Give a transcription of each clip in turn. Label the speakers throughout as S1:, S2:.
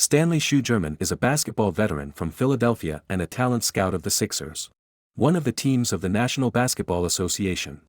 S1: Stanley Sugerman is a basketball veteran from Philadelphia and a talent scout of the Sixers, one of the teams of the National Basketball Association.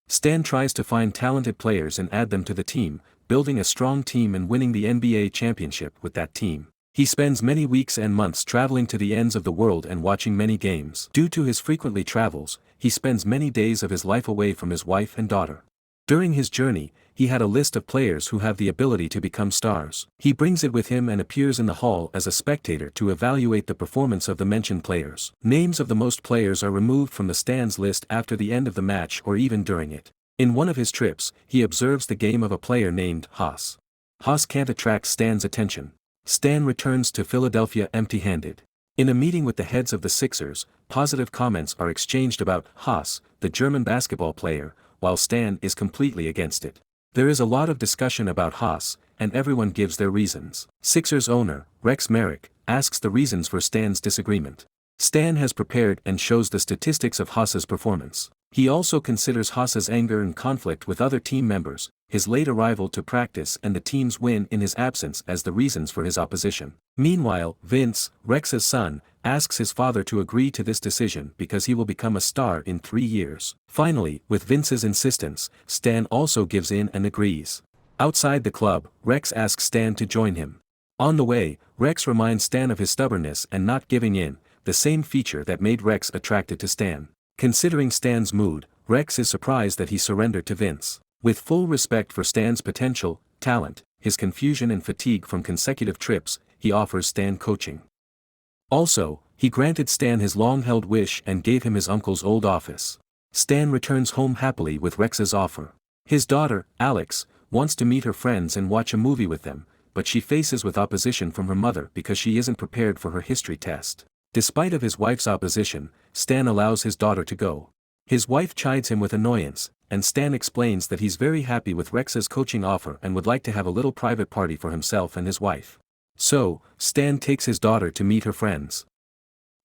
S1: Stan tries to find talented players and add them to the team, building a strong team and winning the NBA championship with that team. He spends many weeks and months traveling to the ends of the world and watching many games. Due to his frequently travels, he spends many days of his life away from his wife and daughter. During his journey, he had a list of players who have the ability to become stars. He brings it with him and appears in the hall as a spectator to evaluate the performance of the mentioned players. Names of the most players are removed from the Stan's list after the end of the match or even during it. In one of his trips, he observes the game of a player named Haas. Haas can't attract Stan's attention. Stan returns to Philadelphia empty-handed. In a meeting with the heads of the Sixers, positive comments are exchanged about Haas, the German basketball player, while Stan is completely against it. There is a lot of discussion about Haas, and everyone gives their reasons. Sixers owner, Rex Merrick, asks the reasons for Stan's disagreement. Stan has prepared and shows the statistics of Haas's performance. He also considers Haas's anger and conflict with other team members, his late arrival to practice and the team's win in his absence as the reasons for his opposition. Meanwhile, Vince, Rex's son, asks his father to agree to this decision because he will become a star in 3 years. Finally, with Vince's insistence, Stan also gives in and agrees. Outside the club, Rex asks Stan to join him. On the way, Rex reminds Stan of his stubbornness and not giving in, the same feature that made Rex attracted to Stan. Considering Stan's mood, Rex is surprised that he surrendered to Vince. With full respect for Stan's potential, talent, his confusion and fatigue from consecutive trips, he offers Stan coaching. Also, he granted Stan his long-held wish and gave him his uncle's old office. Stan returns home happily with Rex's offer. His daughter, Alex, wants to meet her friends and watch a movie with them, but she faces with opposition from her mother because she isn't prepared for her history test. Despite of his wife's opposition, Stan allows his daughter to go. His wife chides him with annoyance, and Stan explains that he's very happy with Rex's coaching offer and would like to have a little private party for himself and his wife. So, Stan takes his daughter to meet her friends.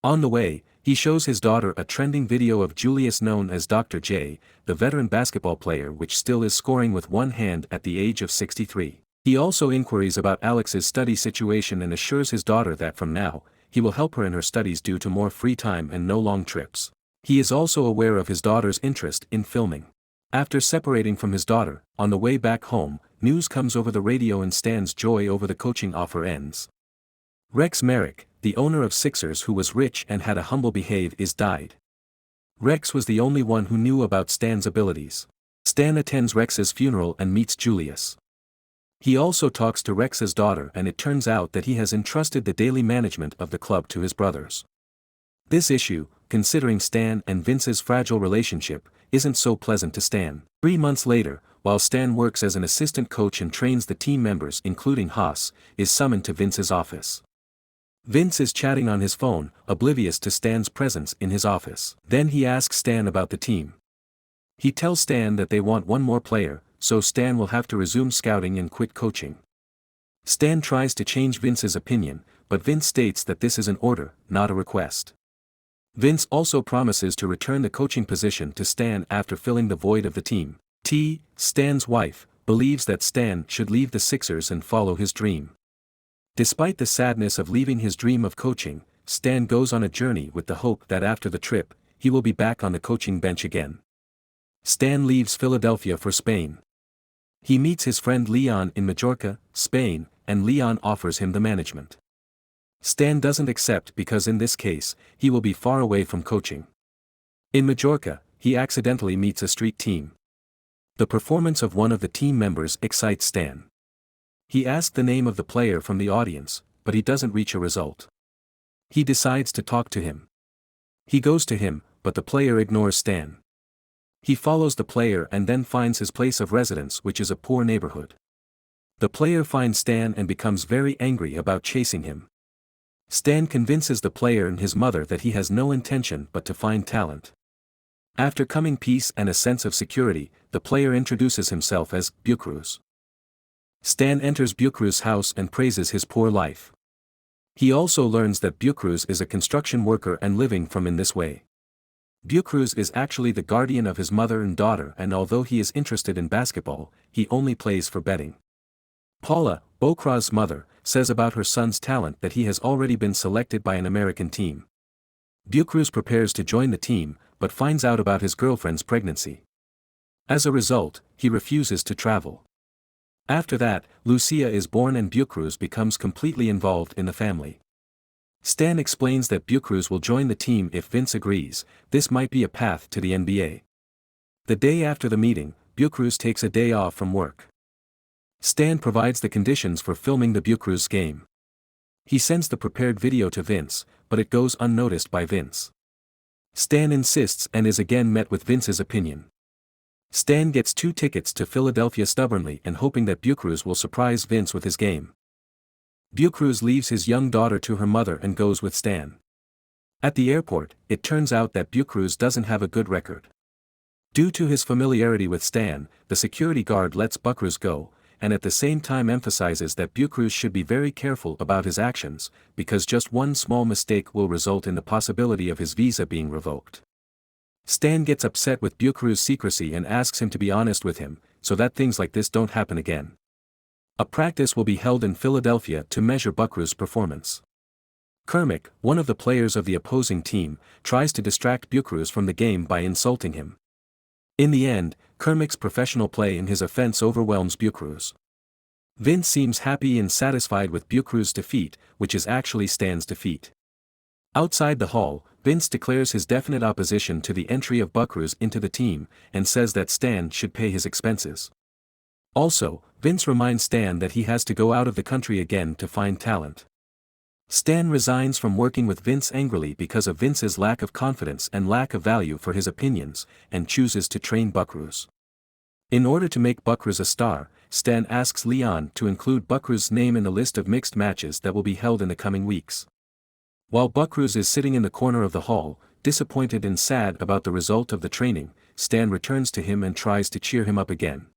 S1: On the way, he shows his daughter a trending video of Julius known as Dr. J, the veteran basketball player which still is scoring with one hand at the age of 63. He also inquires about Alex's study situation and assures his daughter that from now, he will help her in her studies due to more free time and no long trips. He is also aware of his daughter's interest in filming. After separating from his daughter, on the way back home, news comes over the radio and Stan's joy over the coaching offer ends. Rex Merrick, the owner of Sixers who was rich and had a humble behave is died. Rex was the only one who knew about Stan's abilities. Stan attends Rex's funeral and meets Julius. He also talks to Rex's daughter and it turns out that he has entrusted the daily management of the club to his brothers. This issue, considering Stan and Vince's fragile relationship, isn't so pleasant to Stan. 3 months later, while Stan works as an assistant coach and trains the team members including Haas, is summoned to Vince's office. Vince is chatting on his phone, oblivious to Stan's presence in his office. Then he asks Stan about the team. He tells Stan that they want one more player, so Stan will have to resume scouting and quit coaching. Stan tries to change Vince's opinion, but Vince states that this is an order, not a request. Vince also promises to return the coaching position to Stan after filling the void of the team. Stan's wife, believes that Stan should leave the Sixers and follow his dream. Despite the sadness of leaving his dream of coaching, Stan goes on a journey with the hope that after the trip, he will be back on the coaching bench again. Stan leaves Philadelphia for Spain. He meets his friend Leon in Majorca, Spain, and Leon offers him the management. Stan doesn't accept because in this case, he will be far away from coaching. In Majorca, he accidentally meets a street team. The performance of one of the team members excites Stan. He asks the name of the player from the audience, but he doesn't reach a result. He decides to talk to him. He goes to him, but the player ignores Stan. He follows the player and then finds his place of residence which is a poor neighborhood. The player finds Stan and becomes very angry about chasing him. Stan convinces the player and his mother that he has no intention but to find talent. After coming peace and a sense of security, the player introduces himself as Cruz. Stan enters Cruz's house and praises his poor life. He also learns that Cruz is a construction worker and living from in this way. Cruz is actually the guardian of his mother and daughter and although he is interested in basketball, he only plays for betting. Paula, Bokra's mother, says about her son's talent that he has already been selected by an American team. Cruz prepares to join the team, but finds out about his girlfriend's pregnancy. As a result, he refuses to travel. After that, Lucia is born and Cruz becomes completely involved in the family. Stan explains that Cruz will join the team if Vince agrees. This might be a path to the NBA. The day after the meeting, Cruz takes a day off from work. Stan provides the conditions for filming the Cruz game. He sends the prepared video to Vince, but it goes unnoticed by Vince. Stan insists and is again met with Vince's opinion. Stan gets 2 tickets to Philadelphia stubbornly and hoping that Cruz will surprise Vince with his game. Cruz leaves his young daughter to her mother and goes with Stan. At the airport, it turns out that Cruz doesn't have a good record. Due to his familiarity with Stan, the security guard lets Cruz go, and at the same time emphasizes that Cruz should be very careful about his actions, because just one small mistake will result in the possibility of his visa being revoked. Stan gets upset with Cruz's secrecy and asks him to be honest with him, so that things like this don't happen again. A practice will be held in Philadelphia to measure Cruz's performance. Kermit, one of the players of the opposing team, tries to distract Cruz from the game by insulting him. In the end, Kermit's professional play in his offense overwhelms Cruz. Vince seems happy and satisfied with Cruz's defeat, which is actually Stan's defeat. Outside the hall, Vince declares his definite opposition to the entry of Cruz into the team, and says that Stan should pay his expenses. Also, Vince reminds Stan that he has to go out of the country again to find talent. Stan resigns from working with Vince angrily because of Vince's lack of confidence and lack of value for his opinions, and chooses to train Cruz. In order to make Cruz a star, Stan asks Leon to include Cruz's name in the list of mixed matches that will be held in the coming weeks. While Cruz is sitting in the corner of the hall, disappointed and sad about the result of the training, Stan returns to him and tries to cheer him up again.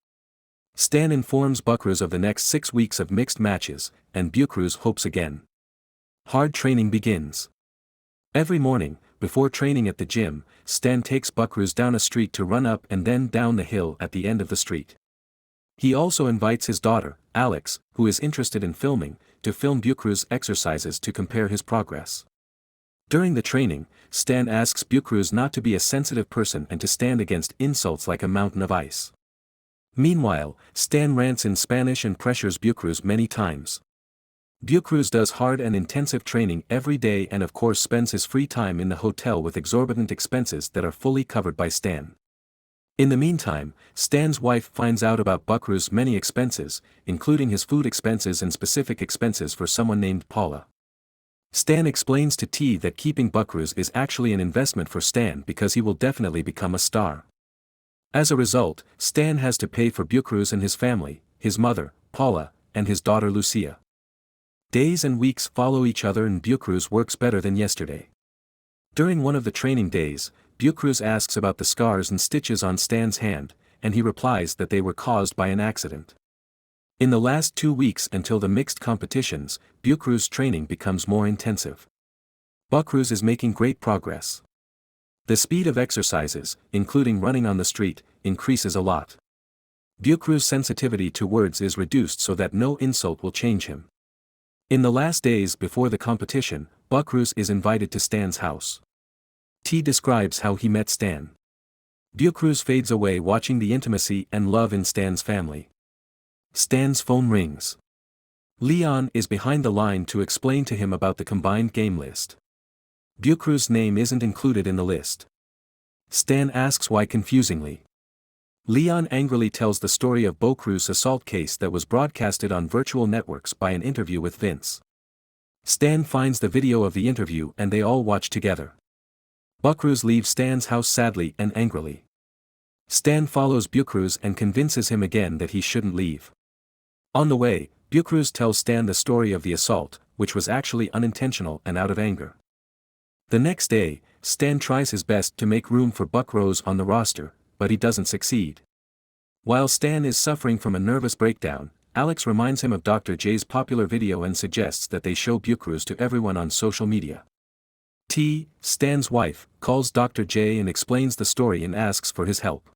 S1: Stan informs Cruz of the next 6 weeks of mixed matches, and Cruz hopes again. Hard training begins. Every morning, before training at the gym, Stan takes Cruz down a street to run up and then down the hill at the end of the street. He also invites his daughter, Alex, who is interested in filming, to film Cruz's exercises to compare his progress. During the training, Stan asks Cruz not to be a sensitive person and to stand against insults like a mountain of ice. Meanwhile, Stan rants in Spanish and pressures Cruz many times. Cruz does hard and intensive training every day and of course spends his free time in the hotel with exorbitant expenses that are fully covered by Stan. In the meantime, Stan's wife finds out about Cruz's many expenses, including his food expenses and specific expenses for someone named Paula. Stan explains to T that keeping Cruz is actually an investment for Stan because he will definitely become a star. As a result, Stan has to pay for Cruz and his family, his mother, Paula, and his daughter Lucia. Days and weeks follow each other and Cruz works better than yesterday. During one of the training days, Cruz asks about the scars and stitches on Stan's hand, and he replies that they were caused by an accident. In the last 2 weeks until the mixed competitions, Cruz's training becomes more intensive. Cruz is making great progress. The speed of exercises, including running on the street, increases a lot. Cruz's sensitivity to words is reduced so that no insult will change him. In the last days before the competition, Cruz is invited to Stan's house. T describes how he met Stan. Cruz fades away watching the intimacy and love in Stan's family. Stan's phone rings. Leon is behind the line to explain to him about the combined game list. Cruz's name isn't included in the list. Stan asks why confusingly. Leon angrily tells the story of Cruz's assault case that was broadcasted on virtual networks by an interview with Vince. Stan finds the video of the interview and they all watch together. Cruz leaves Stan's house sadly and angrily. Stan follows Cruz and convinces him again that he shouldn't leave. On the way, Cruz tells Stan the story of the assault, which was actually unintentional and out of anger. The next day, Stan tries his best to make room for Cruz on the roster, but he doesn't succeed. While Stan is suffering from a nervous breakdown, Alex reminds him of Dr. J's popular video and suggests that they show Cruz to everyone on social media. T, Stan's wife, calls Dr. J and explains the story and asks for his help.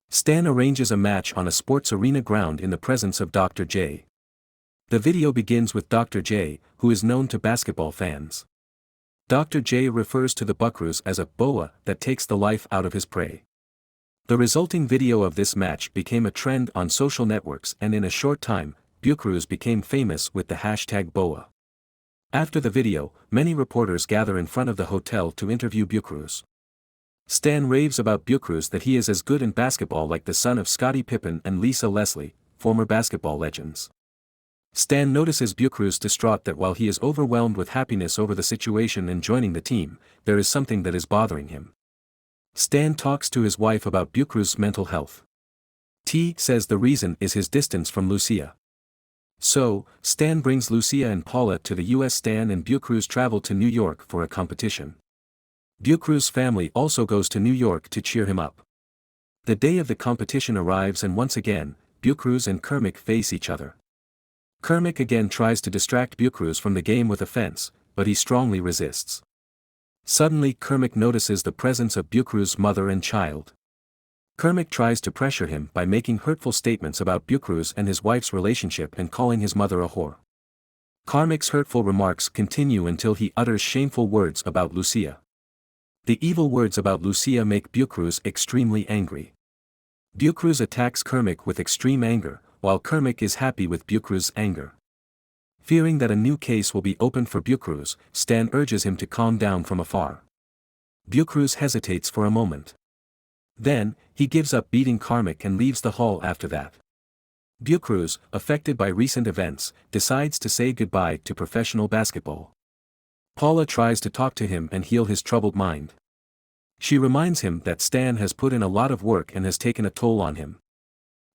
S1: Stan arranges a match on a sports arena ground in the presence of Dr. J. The video begins with Dr. J, who is known to basketball fans. Dr. J refers to the buckaroos as a boa that takes the life out of his prey. The resulting video of this match became a trend on social networks, and in a short time, buckaroos became famous with the hashtag boa. After the video, many reporters gather in front of the hotel to interview buckaroos. Stan raves about buckaroos that he is as good in basketball like the son of Scottie Pippen and Lisa Leslie, former basketball legends. Stan notices buckaroos distraught that while he is overwhelmed with happiness over the situation and joining the team, there is something that is bothering him. Stan talks to his wife about buckaroos' mental health. T says the reason is his distance from Lucia. So, Stan brings Lucia and Paula to the US. Stan and buckaroos travel to New York for a competition. Buckaroos' family also goes to New York to cheer him up. The day of the competition arrives and once again, buckaroos and Kermit face each other. Kermit again tries to distract buckaroos from the game with a fence, but he strongly resists. Suddenly Kermit notices the presence of buckaroos' mother and child. Kermit tries to pressure him by making hurtful statements about buckaroos and his wife's relationship and calling his mother a whore. Kermit's hurtful remarks continue until he utters shameful words about Lucia. The evil words about Lucia make buckaroos extremely angry. Buckaroos attacks Kermit with extreme anger, while Kermit is happy with buckaroos' anger. Fearing that a new case will be opened for buckaroos, Stan urges him to calm down from afar. Buckaroos hesitates for a moment. Then, he gives up beating Kermit and leaves the hall after that. Buckaroos, affected by recent events, decides to say goodbye to professional basketball. Paula tries to talk to him and heal his troubled mind. She reminds him that Stan has put in a lot of work and has taken a toll on him.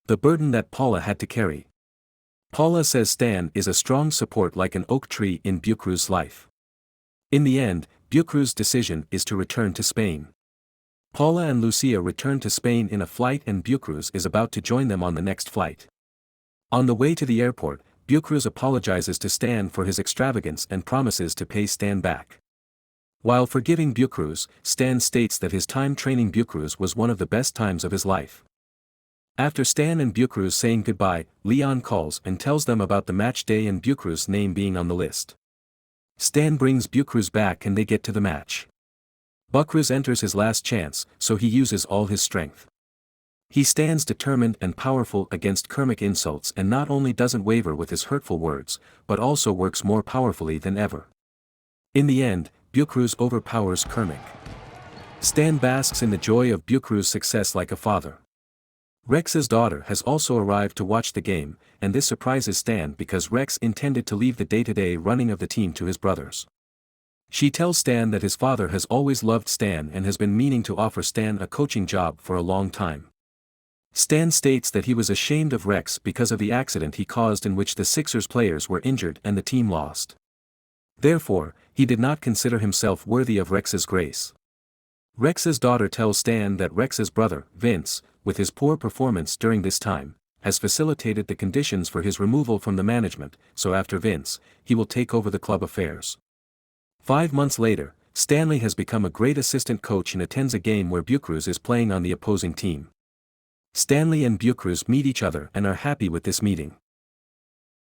S1: The burden that Paula had to carry. Paula says Stan is a strong support like an oak tree in buckaroos' life. In the end, buckaroos' decision is to return to Spain. Paula and Lucia return to Spain in a flight and buckaroos is about to join them on the next flight. On the way to the airport, buckaroos apologizes to Stan for his extravagance and promises to pay Stan back. While forgiving buckaroos, Stan states that his time training buckaroos was one of the best times of his life. After Stan and buckaroos saying goodbye, Leon calls and tells them about the match day and buckaroos' name being on the list. Stan brings buckaroos back and they get to the match. Buckaroos enters his last chance, so he uses all his strength. He stands determined and powerful against Kermit insults and not only doesn't waver with his hurtful words, but also works more powerfully than ever. In the end, buckaroos overpowers Kermit. Stan basks in the joy of buckaroos' success like a father. Rex's daughter has also arrived to watch the game, and this surprises Stan because Rex intended to leave the day-to-day running of the team to his brothers. She tells Stan that his father has always loved Stan and has been meaning to offer Stan a coaching job for a long time. Stan states that he was ashamed of Rex because of the accident he caused in which the Sixers players were injured and the team lost. Therefore, he did not consider himself worthy of Rex's grace. Rex's daughter tells Stan that Rex's brother, Vince, with his poor performance during this time, has facilitated the conditions for his removal from the management, so after Vince, he will take over the club affairs. 5 months later, Stanley has become a great assistant coach and attends a game where buckaroos is playing on the opposing team. Stanley and buckaroos meet each other and are happy with this meeting.